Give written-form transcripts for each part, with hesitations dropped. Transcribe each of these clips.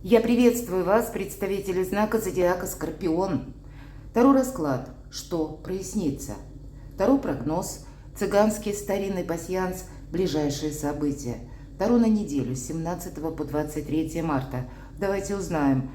Я приветствую вас, представители знака зодиака Скорпион. Таро расклад. Что прояснится? Таро прогноз. Цыганский старинный пасьянс. Ближайшие события. Таро на неделю с 17 по 23 марта. Давайте узнаем,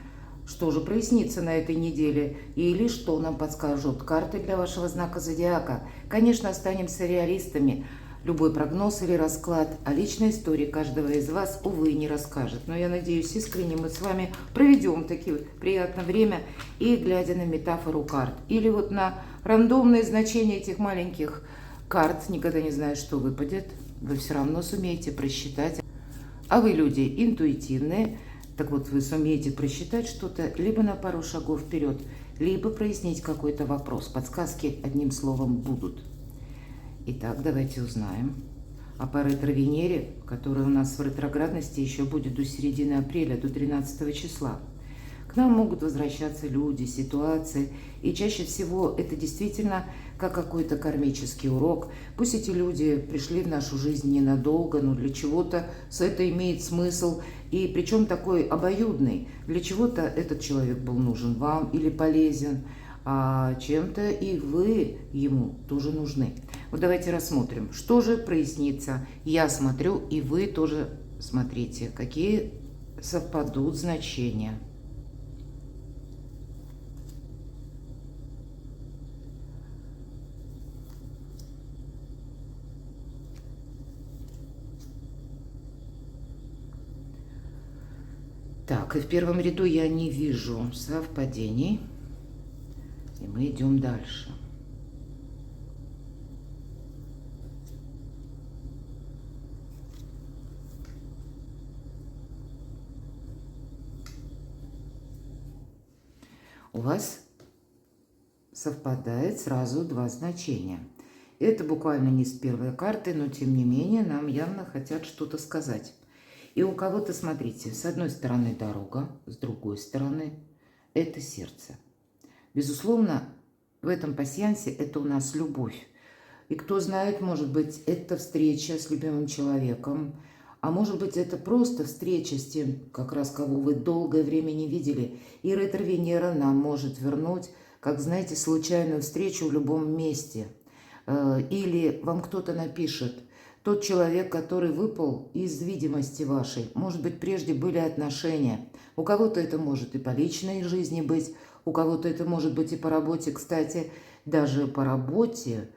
что же прояснится на этой неделе или что нам подскажут карты для вашего знака зодиака. Конечно, останемся реалистами. Любой прогноз или расклад о личной истории каждого из вас, увы, не расскажет. Но я надеюсь, искренне мы с вами проведем такое приятное время и глядя на метафору карт. Или вот на рандомные значения этих маленьких карт, никогда не знаешь, что выпадет, вы все равно сумеете просчитать. А вы люди интуитивные, так вот вы сумеете просчитать что-то либо на пару шагов вперед, либо прояснить какой-то вопрос. Подсказки одним словом будут. Итак, давайте узнаем по ретро-Венере, которая у нас в ретроградности еще будет до середины апреля, до 13 числа. К нам могут возвращаться люди, ситуации, и чаще всего это действительно как какой-то кармический урок. Пусть эти люди пришли в нашу жизнь ненадолго, но для чего-то это имеет смысл, и причем такой обоюдный. Для чего-то этот человек был нужен вам или полезен, а чем-то и вы ему тоже нужны. Вот давайте рассмотрим, что же прояснится. Я смотрю, и вы тоже смотрите, какие совпадут значения. Так, и в первом ряду я не вижу совпадений. И мы идем дальше. У вас совпадает сразу два значения. Это буквально не с первой карты, но тем не менее нам явно хотят что-то сказать. И у кого-то, смотрите, с одной стороны дорога, с другой стороны это сердце. Безусловно, в этом пасьянсе это у нас любовь. И кто знает, может быть, это встреча с любимым человеком, а может быть, это просто встреча с тем, как раз кого вы долгое время не видели. И ретро-Венера нам может вернуть, как, знаете, случайную встречу в любом месте. Или вам кто-то напишет, тот человек, который выпал из видимости вашей, может быть, прежде были отношения. У кого-то это может и по личной жизни быть, у кого-то это может быть и по работе. Кстати, даже по работе,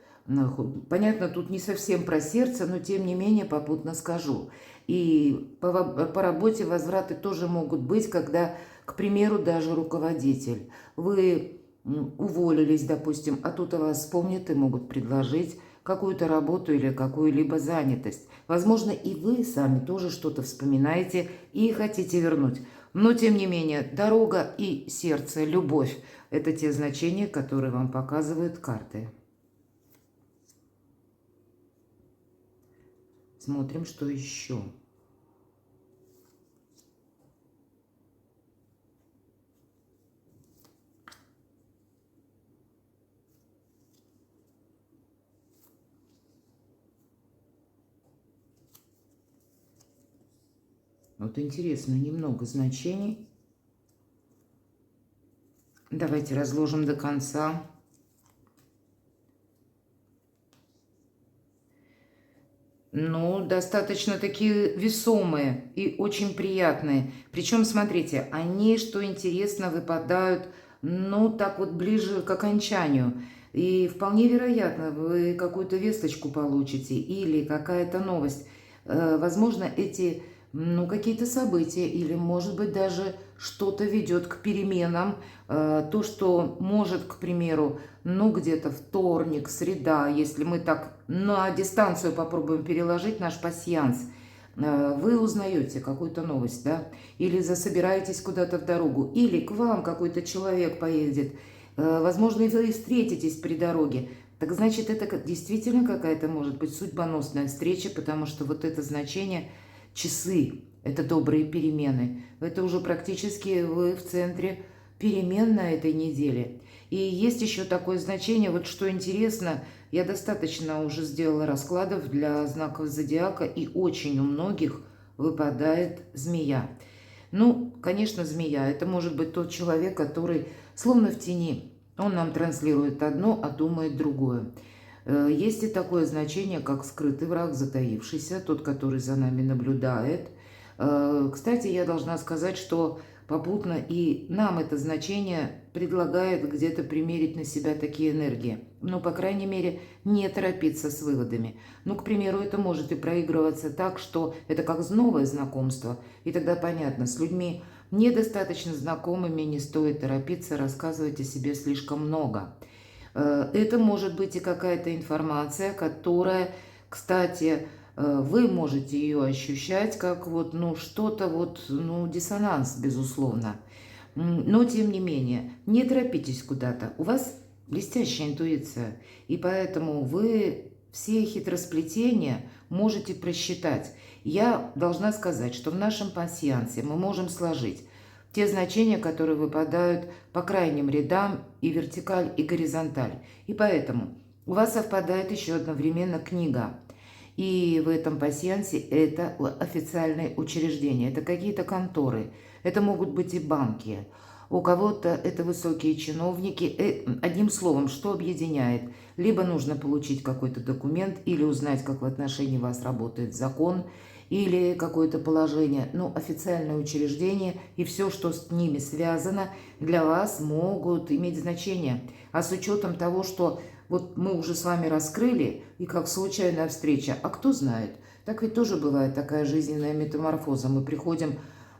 понятно, тут не совсем про сердце, но тем не менее попутно скажу. И по работе возвраты тоже могут быть, когда, к примеру, даже руководитель. Вы уволились, допустим, а тут о вас вспомнят и могут предложить какую-то работу или какую-либо занятость. Возможно, и вы сами тоже что-то вспоминаете и хотите вернуть. Но, тем не менее, дорога и сердце, любовь – это те значения, которые вам показывают карты. Смотрим, что еще. Вот интересно, немного значений. Давайте разложим до конца. Ну, достаточно такие весомые и очень приятные. Причем, смотрите, они, что интересно, выпадают, ну, так вот ближе к окончанию. И вполне вероятно, вы какую-то весточку получите или какая-то новость. Возможно, эти, ну, какие-то события или, может быть, даже что-то ведет к переменам. То, что может, к примеру, ну, где-то вторник, среда, если мы так на дистанцию попробуем переложить наш пасьянс, вы узнаете какую-то новость, да, или засобираетесь куда-то в дорогу, или к вам какой-то человек поедет, возможно, и вы встретитесь при дороге. Так значит, это действительно какая-то, может быть, судьбоносная встреча, потому что вот это значение часы, это добрые перемены. Это уже практически вы в центре перемен на этой неделе. И есть еще такое значение, вот что интересно, я достаточно уже сделала раскладов для знаков зодиака, и очень у многих выпадает змея. Ну, конечно, змея. Это может быть тот человек, который словно в тени. Он нам транслирует одно, а думает другое. Есть и такое значение, как скрытый враг, затаившийся, тот, который за нами наблюдает. Кстати, я должна сказать, что попутно и нам это значение предлагает где-то примерить на себя такие энергии. Ну, по крайней мере, не торопиться с выводами. Ну, к примеру, это может и проигрываться так, что это как новое знакомство. И тогда понятно, с людьми недостаточно знакомыми не стоит торопиться рассказывать о себе слишком много. Это может быть и какая-то информация, которая, кстати, вы можете ее ощущать как вот, ну, что-то вот, ну, диссонанс, безусловно. Но, тем не менее, не торопитесь куда-то. У вас блестящая интуиция, и поэтому вы все хитросплетения можете просчитать. Я должна сказать, что в нашем пасьянсе мы можем сложить те значения, которые выпадают по крайним рядам и вертикаль, и горизонталь. И поэтому у вас совпадает еще одновременно книга. И в этом пасьянсе это официальные учреждения, это какие-то конторы, это могут быть и банки. У кого-то это высокие чиновники. Одним словом, что объединяет? Либо нужно получить какой-то документ, или узнать, как в отношении вас работает закон, или какое-то положение, ну, официальное учреждение, и все, что с ними связано, для вас могут иметь значение. А с учетом того, что вот мы уже с вами раскрыли, и как случайная встреча, а кто знает, так ведь тоже бывает такая жизненная метаморфоза. Мы приходим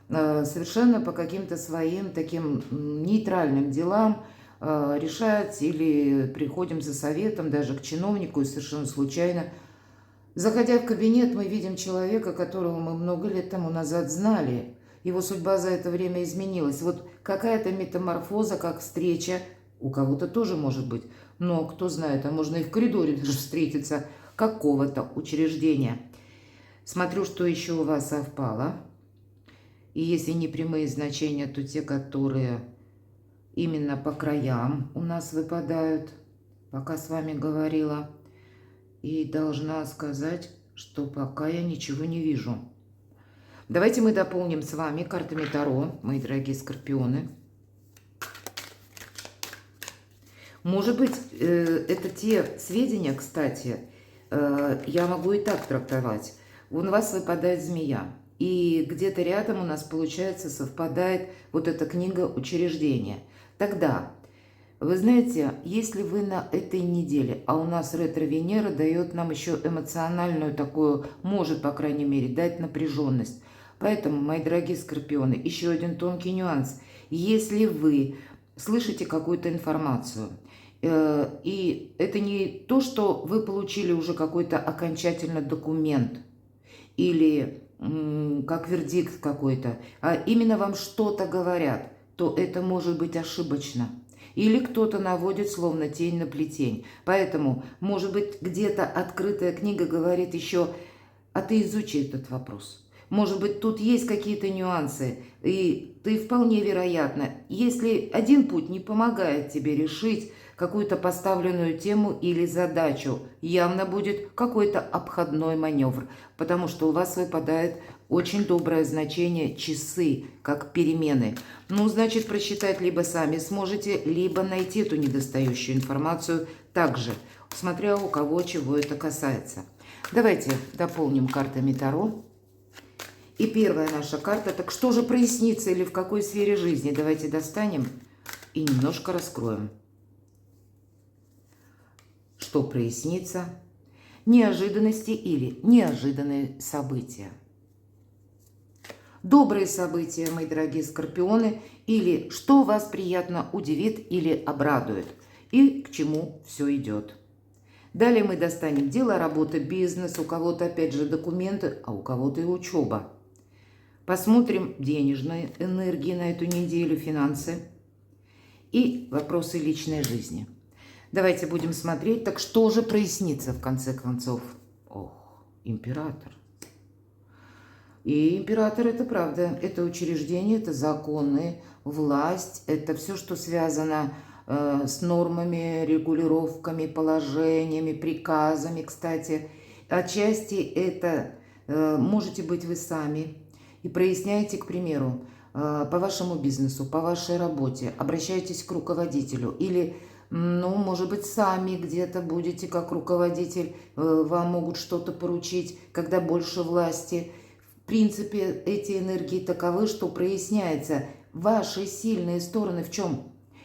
совершенно по каким-то своим таким нейтральным делам решать, или приходим за советом даже к чиновнику, и совершенно случайно, заходя в кабинет, мы видим человека, которого мы много лет тому назад знали. Его судьба за это время изменилась. Вот какая-то метаморфоза, как встреча, у кого-то тоже может быть. Но кто знает, а можно и в коридоре даже встретиться какого-то учреждения. Смотрю, что еще у вас совпало. И если не прямые значения, то те, которые именно по краям у нас выпадают, пока с вами говорила. И должна сказать, что пока я ничего не вижу. Давайте мы дополним с вами картами Таро, мои дорогие скорпионы. Может быть, это те сведения, кстати, я могу и так трактовать. У вас выпадает змея. И где-то рядом у нас, получается, совпадает вот эта книга учреждения. Тогда, вы знаете, если вы на этой неделе, а у нас ретро-Венера дает нам еще эмоциональную такую, может, по крайней мере, дать напряженность. Поэтому, мои дорогие скорпионы, еще один тонкий нюанс. Если вы слышите какую-то информацию, и это не то, что вы получили уже какой-то окончательный документ или как вердикт какой-то, а именно вам что-то говорят, то это может быть ошибочно. Или кто-то наводит словно тень на плетень. Поэтому, может быть, где-то открытая книга говорит еще, а ты изучи этот вопрос. Может быть, тут есть какие-то нюансы, и ты вполне вероятно, если один путь не помогает тебе решить какую-то поставленную тему или задачу, явно будет какой-то обходной маневр, потому что у вас выпадает очень доброе значение часы, как перемены. Ну, значит, просчитать либо сами сможете, либо найти эту недостающую информацию также, смотря у кого чего это касается. Давайте дополним картами Таро. И первая наша карта, так что же прояснится или в какой сфере жизни? Давайте достанем и немножко раскроем. Что прояснится? Неожиданности или неожиданные события. Добрые события, мои дорогие скорпионы, или что вас приятно удивит или обрадует, и к чему все идет. Далее мы достанем дело, работа, бизнес, у кого-то опять же документы, а у кого-то и учеба. Посмотрим денежные энергии на эту неделю, финансы и вопросы личной жизни. Давайте будем смотреть, так что же прояснится в конце концов? Ох, император. И император, это правда, это учреждение, это законы, власть, это все, что связано с нормами, регулировками, положениями, приказами, кстати. Отчасти это можете быть вы сами и проясняете, к примеру, по вашему бизнесу, по вашей работе, обращаетесь к руководителю или, ну, может быть, сами где-то будете как руководитель, вам могут что-то поручить, когда больше власти. В принципе, эти энергии таковы, что проясняется ваши сильные стороны в чем?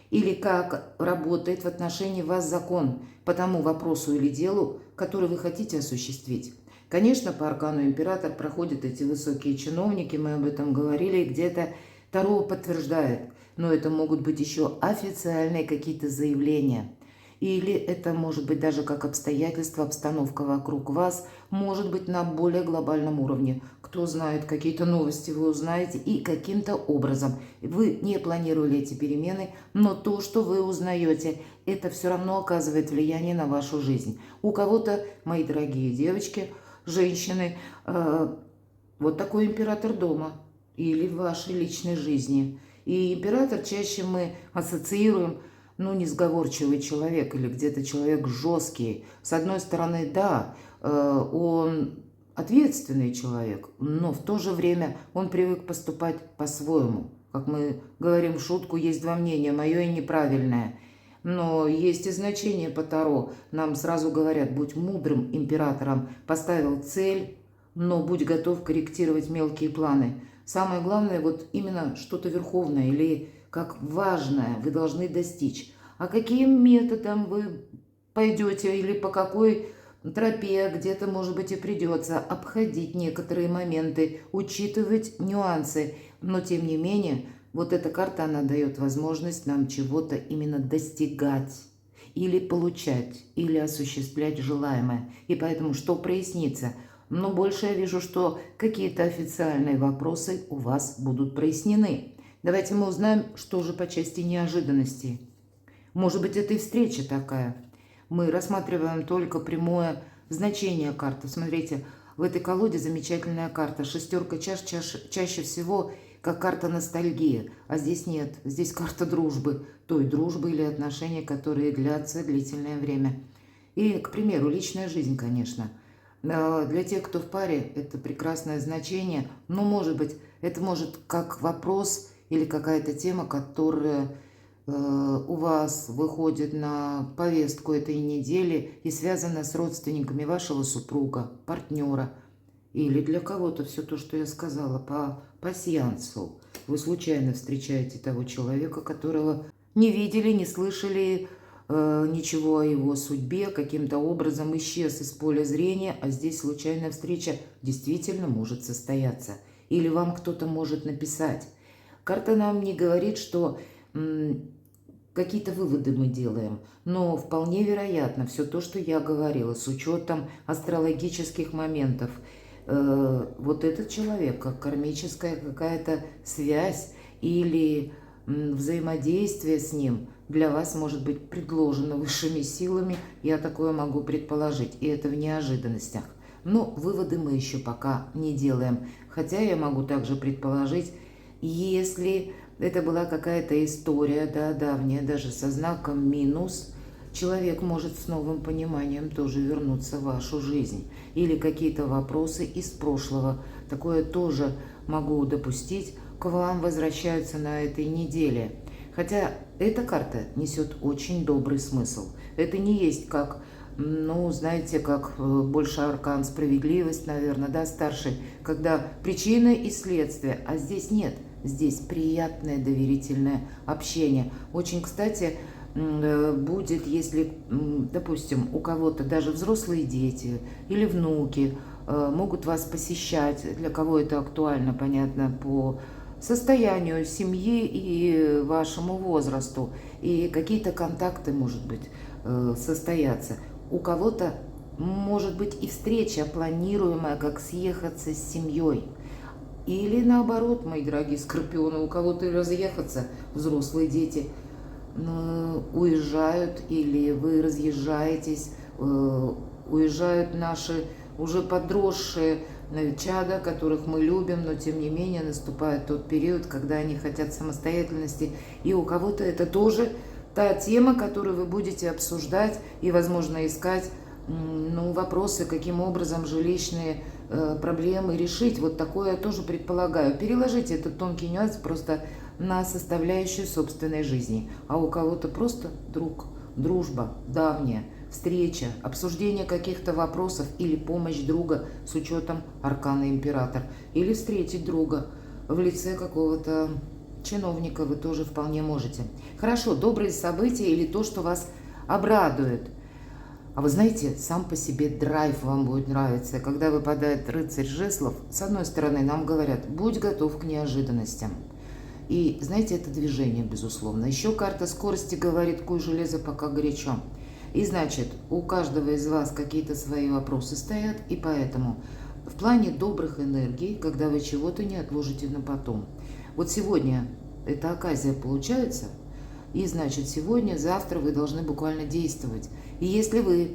Или как работает в отношении вас закон по тому вопросу или делу, который вы хотите осуществить. Конечно, по аркану император проходят эти высокие чиновники, мы об этом говорили, и где-то Таро подтверждает, но это могут быть еще официальные какие-то заявления. Или это может быть даже как обстоятельства, обстановка вокруг вас, может быть на более глобальном уровне. Кто знает, какие-то новости вы узнаете, и каким-то образом вы не планировали эти перемены, но то, что вы узнаете, это все равно оказывает влияние на вашу жизнь. У кого-то, мои дорогие девочки, женщины, вот такой император дома или в вашей личной жизни. И император чаще мы ассоциируем, ну, несговорчивый человек или где-то человек жесткий. С одной стороны, да, он ответственный человек, но в то же время он привык поступать по-своему. Как мы говорим в шутку, есть два мнения, мое и неправильное. Но есть и значение по Таро. Нам сразу говорят, будь мудрым императором, поставил цель, но будь готов корректировать мелкие планы. Самое главное, вот именно что-то верховное или как важное вы должны достичь. А каким методом вы пойдете или по какой тропе, где-то, может быть, и придется обходить некоторые моменты, учитывать нюансы. Но, тем не менее, вот эта карта, она дает возможность нам чего-то именно достигать, или получать, или осуществлять желаемое. И поэтому что прояснится? Но больше я вижу, что какие-то официальные вопросы у вас будут прояснены. Давайте мы узнаем, что же по части неожиданностей. Может быть, это и встреча такая. Мы рассматриваем только прямое значение карты. Смотрите, в этой колоде замечательная карта. Шестерка чаш чаще всего как карта ностальгии. А здесь нет. Здесь карта дружбы. Той дружбы или отношений, которые длятся длительное время. И, к примеру, личная жизнь, конечно. Для тех, кто в паре, это прекрасное значение. Но, может быть, это может как вопрос или какая-то тема, которая у вас выходит на повестку этой недели и связана с родственниками вашего супруга, партнера. Или для кого-то все то, что я сказала, по пасьянсу. Вы случайно встречаете того человека, которого не видели, не слышали ничего о его судьбе, каким-то образом исчез из поля зрения, а здесь случайная встреча действительно может состояться. Или вам кто-то может написать. Карта нам не говорит, что какие-то выводы мы делаем, но вполне вероятно все то, что я говорила, с учетом астрологических моментов. Вот этот человек, как кармическая какая-то связь или взаимодействие с ним для вас может быть предложено высшими силами, я такое могу предположить, и это в неожиданностях. Но выводы мы еще пока не делаем, хотя я могу также предположить, если это была какая-то история, да, давняя, даже со знаком минус, человек может с новым пониманием тоже вернуться в вашу жизнь. Или какие-то вопросы из прошлого, такое тоже могу допустить, к вам возвращаются на этой неделе. Хотя эта карта несет очень добрый смысл. Это не есть как, ну, знаете, как больше аркан справедливость, наверное, да, старший, когда причина и следствие, а здесь нет. Здесь приятное доверительное общение. Очень, кстати, будет, если, допустим, у кого-то даже взрослые дети или внуки могут вас посещать, для кого это актуально, понятно, по состоянию семьи и вашему возрасту, и какие-то контакты, может быть, состоятся. У кого-то может быть и встреча планируемая, как съехаться с семьей. Или наоборот, мои дорогие скорпионы, у кого-то разъехаться, взрослые дети уезжают, или вы разъезжаетесь, уезжают наши уже подросшие чада, которых мы любим, но тем не менее наступает тот период, когда они хотят самостоятельности. И у кого-то это тоже та тема, которую вы будете обсуждать и, возможно, искать вопросы, каким образом жилищные проблемы решить. Вот такое я тоже предполагаю. Переложите этот тонкий нюанс просто на составляющую собственной жизни. А у кого-то просто друг, дружба, давняя, встреча, обсуждение каких-то вопросов или помощь друга с учетом аркана император. Или встретить друга в лице какого-то чиновника вы тоже вполне можете. Хорошо, добрые события или то, что вас обрадует. А вы знаете, сам по себе драйв вам будет нравиться. Когда выпадает рыцарь жезлов, с одной стороны нам говорят, будь готов к неожиданностям. И знаете, это движение, безусловно. Еще карта скорости говорит, куй железо пока горячо. И значит, у каждого из вас какие-то свои вопросы стоят, и поэтому в плане добрых энергий, когда вы чего-то не отложите на потом. Вот сегодня эта оказия получается, и значит сегодня, завтра вы должны буквально действовать. И если вы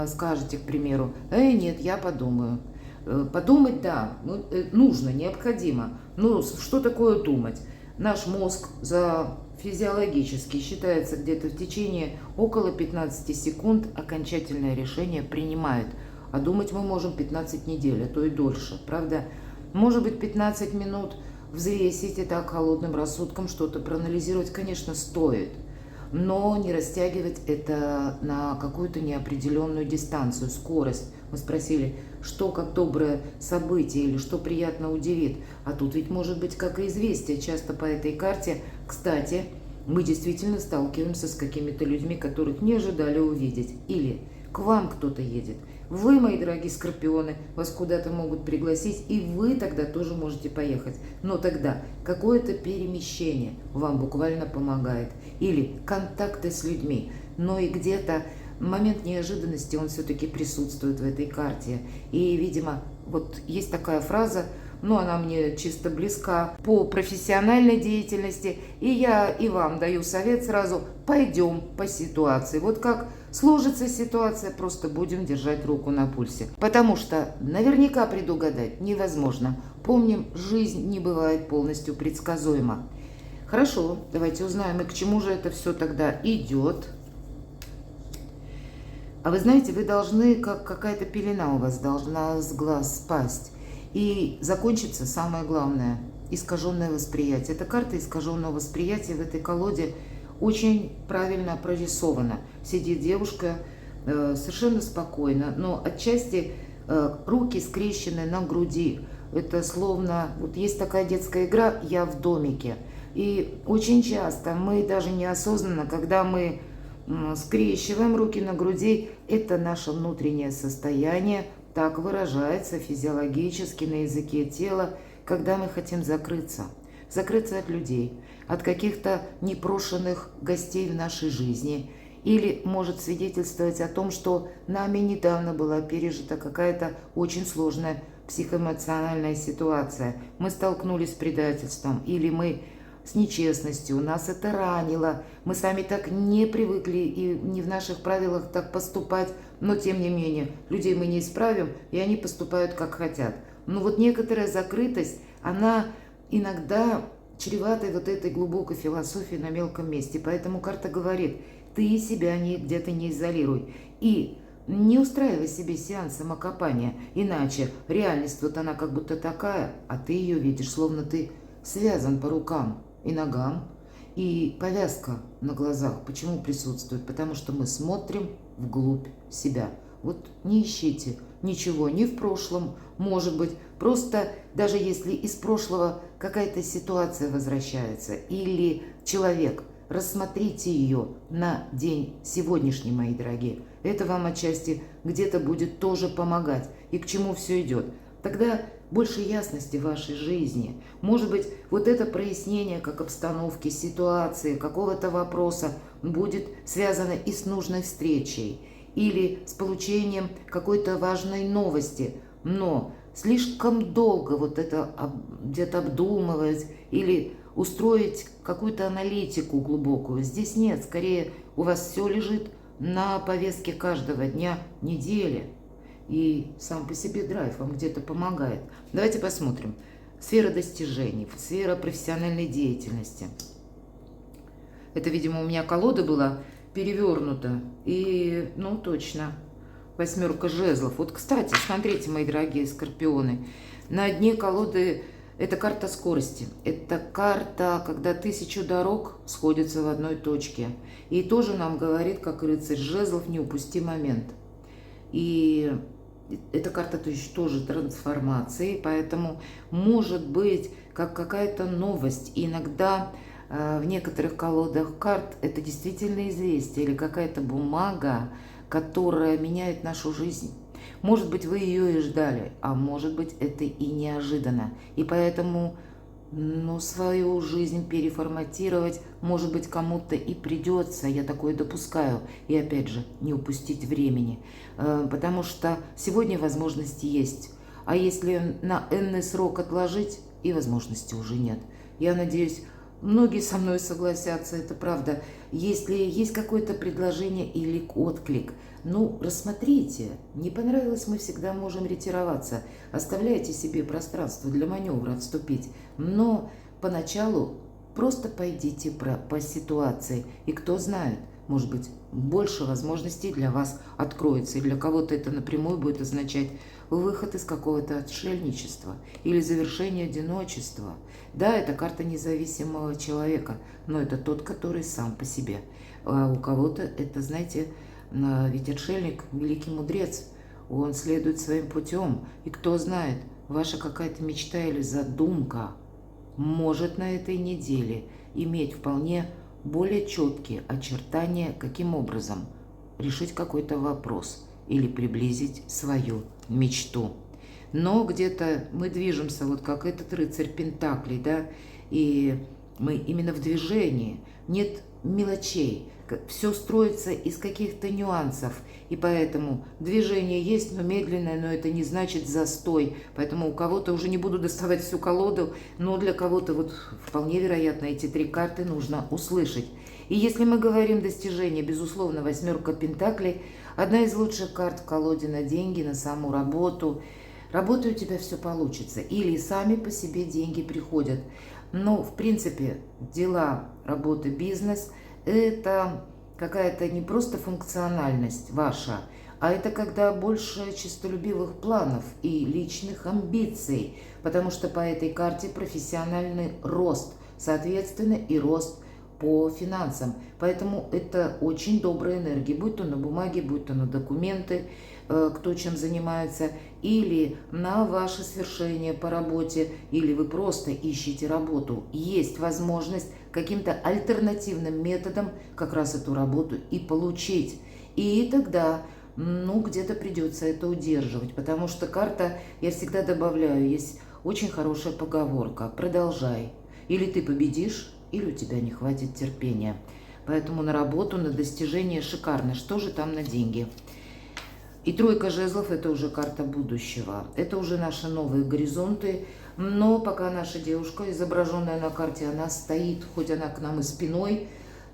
скажете, к примеру, нет, я подумаю. Подумать, да, нужно, необходимо. Ну, что такое думать? Наш мозг физиологически считается где-то в течение около 15 секунд окончательное решение принимает. А думать мы можем 15 недель, а то и дольше, правда? Может быть, 15 минут взвесить и так холодным рассудком что-то проанализировать, конечно, стоит. Но не растягивать это на какую-то неопределенную дистанцию, скорость. Мы спросили, что как доброе событие или что приятно удивит. А тут ведь может быть как и известие. Часто по этой карте, кстати, мы действительно сталкиваемся с какими-то людьми, которых не ожидали увидеть. Или к вам кто-то едет. Вы, мои дорогие скорпионы, вас куда-то могут пригласить, и вы тогда тоже можете поехать. Но тогда какое-то перемещение вам буквально помогает. Или контакты с людьми. Но и где-то момент неожиданности, он все-таки присутствует в этой карте. И, видимо, вот есть такая фраза, но она мне чисто близка по профессиональной деятельности. И я и вам даю совет сразу, пойдем по ситуации. Вот как сложится ситуация, просто будем держать руку на пульсе. Потому что наверняка предугадать невозможно. Помним, жизнь не бывает полностью предсказуема. Хорошо, давайте узнаем, и к чему же это все тогда идет. А вы знаете, вы должны, как какая-то пелена у вас должна с глаз спасть. И закончится самое главное – искаженное восприятие. Эта карта искаженного восприятия в этой колоде очень правильно прорисована. Сидит девушка совершенно спокойно, но отчасти руки скрещены на груди. Это словно, вот есть такая детская игра «Я в домике». И очень часто мы даже неосознанно, когда мы скрещиваем руки на груди, это наше внутреннее состояние, так выражается физиологически на языке тела, когда мы хотим закрыться. Закрыться от людей, от каких-то непрошенных гостей в нашей жизни. Или может свидетельствовать о том, что нами недавно была пережита какая-то очень сложная психоэмоциональная ситуация. Мы столкнулись с предательством, или мы с нечестностью, нас это ранило, мы сами так не привыкли и не в наших правилах так поступать, но тем не менее, людей мы не исправим, и они поступают как хотят. Но вот некоторая закрытость, она иногда чревата вот этой глубокой философией на мелком месте, поэтому карта говорит, ты себя где-то не изолируй, и не устраивай себе сеанс самокопания, иначе реальность вот она как будто такая, а ты ее видишь, словно ты связан по рукам и ногам, и повязка на глазах. Почему присутствует? Потому что мы смотрим вглубь себя. Вот не ищите ничего ни в прошлом, может быть, просто даже если из прошлого какая-то ситуация возвращается, или человек, рассмотрите ее на день сегодняшний, мои дорогие. Это вам отчасти где-то будет тоже помогать. И к чему все идет? Тогда больше ясности в вашей жизни. Может быть, вот это прояснение как обстановки, ситуации, какого-то вопроса будет связано и с нужной встречей, или с получением какой-то важной новости. Но слишком долго вот это где-то обдумывать или устроить какую-то аналитику глубокую здесь нет. Скорее, у вас все лежит на повестке каждого дня, недели. И сам по себе драйв вам где-то помогает. Давайте посмотрим. Сфера достижений, сфера профессиональной деятельности. Это, видимо, у меня колода была перевернута. И, ну, точно. восьмерка жезлов. Вот, кстати, смотрите, мои дорогие скорпионы, на дне колоды это карта скорости. Это карта, когда 1000 дорог сходятся в одной точке. И тоже нам говорит, как рыцарь жезлов, не упусти момент. И эта карта тоже трансформации, поэтому может быть как какая-то новость. И иногда в некоторых колодах карт это действительно известие или какая-то бумага, которая меняет нашу жизнь. Может быть, вы ее и ждали, а может быть, это и неожиданно. И поэтому свою жизнь переформатировать, может быть, кому-то и придется, я такое допускаю. И опять же, не упустить времени, потому что сегодня возможности есть. А если на энный срок отложить, и возможности уже нет. Я надеюсь, многие со мной согласятся, это правда. Если есть какое-то предложение или отклик, рассмотрите. Не понравилось, мы всегда можем ретироваться. Оставляйте себе пространство для маневра отступить. Но поначалу просто пойдите по ситуации. И кто знает, может быть, больше возможностей для вас откроется. И для кого-то это напрямую будет означать выход из какого-то отшельничества или завершение одиночества. Да, это карта независимого человека, но это тот, который сам по себе. А у кого-то это, знаете, ведь отшельник – великий мудрец, он следует своим путем. И кто знает, ваша какая-то мечта или задумка может на этой неделе иметь вполне более четкие очертания, каким образом решить какой-то вопрос или приблизить свою мечту. Но где-то мы движемся, вот как этот рыцарь Пентаклей, да, и мы именно в движении, нет мелочей, все строится из каких-то нюансов, и поэтому движение есть, но медленное, но это не значит застой, поэтому у кого-то уже не буду доставать всю колоду, но для кого-то вот вполне вероятно эти 3 карты нужно услышать. И если мы говорим достижения, безусловно, восьмерка Пентаклей – одна из лучших карт в колоде на деньги, на саму работу. Работой у тебя все получится, или сами по себе деньги приходят. Но, в принципе, дела, работа, бизнес – это какая-то не просто функциональность ваша, а это когда больше честолюбивых планов и личных амбиций, потому что по этой карте профессиональный рост, соответственно, и рост по финансам. Поэтому это очень добрая энергия, будь то на бумаге, будь то на документы, кто чем занимается, или на ваше свершение по работе, или вы просто ищете работу. Есть возможность каким-то альтернативным методом как раз эту работу и получить. И тогда, где-то придется это удерживать, потому что карта, я всегда добавляю, есть очень хорошая поговорка: продолжай. Или ты победишь, или у тебя не хватит терпения. Поэтому на работу, на достижение шикарно. Что же там на деньги? И 3 жезлов – это уже карта будущего. Это уже наши новые горизонты. Но пока наша девушка, изображенная на карте, она стоит, хоть она к нам и спиной,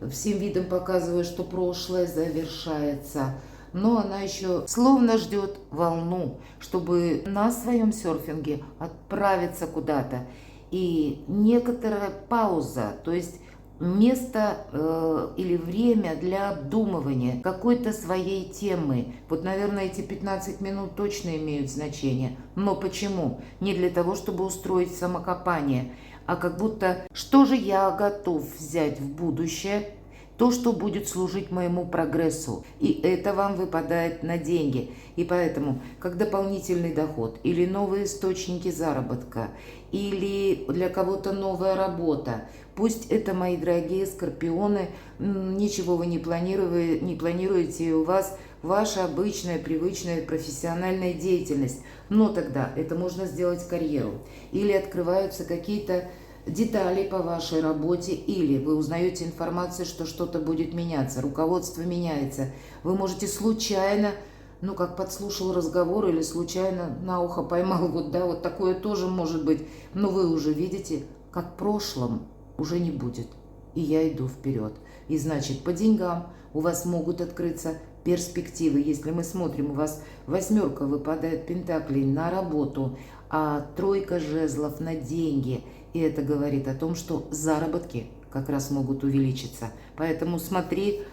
всем видом показывая, что прошлое завершается. Но она еще словно ждет волну, чтобы на своем серфинге отправиться куда-то. И некоторая пауза, то есть место или время для обдумывания какой-то своей темы. Вот, наверное, эти 15 минут точно имеют значение. Но почему? Не для того, чтобы устроить самокопание, а как будто, что же я готов взять в будущее, то, что будет служить моему прогрессу. И это вам выпадает на деньги. И поэтому, как дополнительный доход, или новые источники заработка, или для кого-то новая работа, пусть это, мои дорогие скорпионы, ничего вы не планируете, и у вас ваша обычная, привычная профессиональная деятельность. Но тогда это можно сделать карьеру. Или открываются какие-то детали по вашей работе, или вы узнаете информацию, что что-то будет меняться, руководство меняется. Вы можете случайно, как подслушал разговор, или случайно на ухо поймал, вот такое тоже может быть. Но вы уже видите, как в прошлом уже не будет. И я иду вперед. И значит, по деньгам у вас могут открыться перспективы. Если мы смотрим, у вас 8 выпадает пентаклей на работу, а 3 жезлов на деньги. И это говорит о том, что заработки как раз могут увеличиться. Поэтому смотри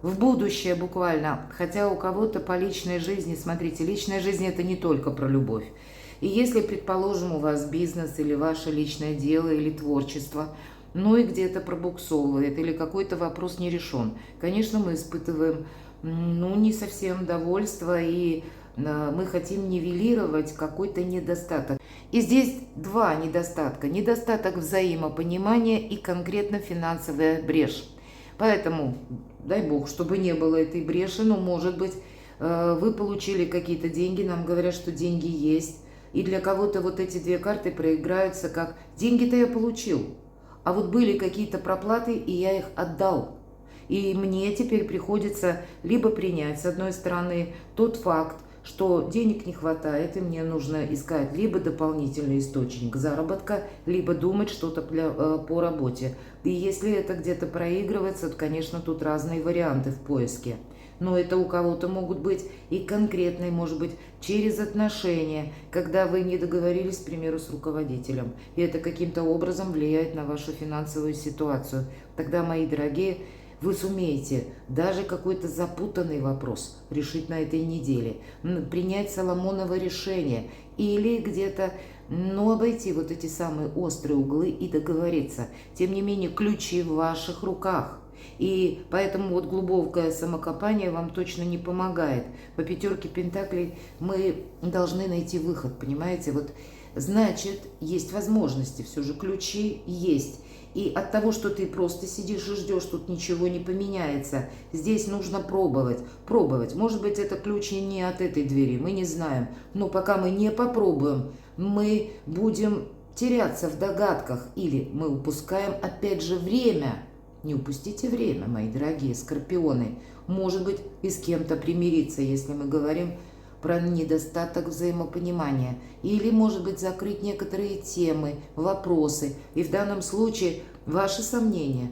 в будущее буквально. Хотя у кого-то по личной жизни, смотрите, личная жизнь это не только про любовь. И если, предположим, у вас бизнес или ваше личное дело или творчество, ну и где-то пробуксовывает или какой-то вопрос не решен, конечно, мы испытываем, ну, не совсем довольство и мы хотим нивелировать какой-то недостаток. И здесь два недостатка. Недостаток взаимопонимания и конкретно финансовая брешь. Поэтому, дай бог, чтобы не было этой бреши, но, может быть, вы получили какие-то деньги, нам говорят, что деньги есть, и для кого-то вот эти две карты проиграются как «деньги-то я получил, а вот были какие-то проплаты, и я их отдал». И мне теперь приходится либо принять, с одной стороны, тот факт, что денег не хватает, и мне нужно искать либо дополнительный источник заработка, либо думать что-то по работе. И если это где-то проигрывается, то, конечно, тут разные варианты в поиске. Но это у кого-то могут быть и конкретные, может быть, через отношения, когда вы не договорились, к примеру, с руководителем. И это каким-то образом влияет на вашу финансовую ситуацию. Тогда, мои дорогие, вы сумеете даже какой-то запутанный вопрос решить на этой неделе, принять Соломоново решение или где-то, ну, обойти вот эти самые острые углы и договориться. Тем не менее, ключи в ваших руках. И поэтому вот глубокое самокопание вам точно не помогает. По пятерке пентаклей мы должны найти выход, понимаете? Вот, значит, есть возможности, все же ключи есть. И от того, что ты просто сидишь и ждешь, тут ничего не поменяется. Здесь нужно пробовать, пробовать. Может быть, это ключ и не от этой двери, мы не знаем. Но пока мы не попробуем, мы будем теряться в догадках. Или мы упускаем опять же время. Не упустите время, мои дорогие скорпионы. Может быть, и с кем-то примириться, если мы говорим про недостаток взаимопонимания. Или, может быть, закрыть некоторые темы, вопросы. И в данном случае ваши сомнения,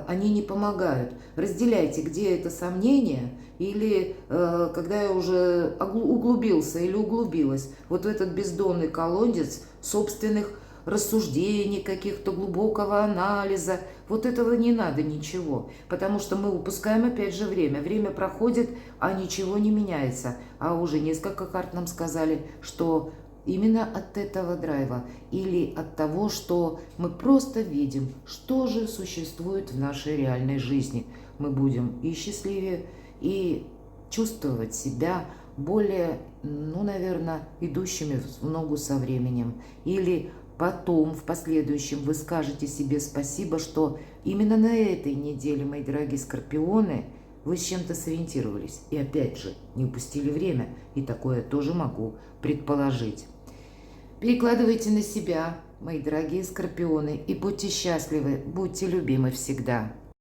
они не помогают. Разделяйте, где это сомнение, или когда я уже углубился или углубилась вот в этот бездонный колодец собственных рассуждений, каких-то глубокого анализа. Вот этого не надо ничего, потому что мы упускаем опять же время. Время проходит, а ничего не меняется. А уже несколько карт нам сказали, что именно от этого драйва или от того, что мы просто видим, что же существует в нашей реальной жизни, мы будем и счастливее, и чувствовать себя более, ну, наверное, идущими в ногу со временем. Или потом, в последующем, вы скажете себе спасибо, что именно на этой неделе, мои дорогие скорпионы, вы с чем-то сориентировались. И опять же, не упустили время. И такое тоже могу предположить. Перекладывайте на себя, мои дорогие скорпионы, и будьте счастливы, будьте любимы всегда.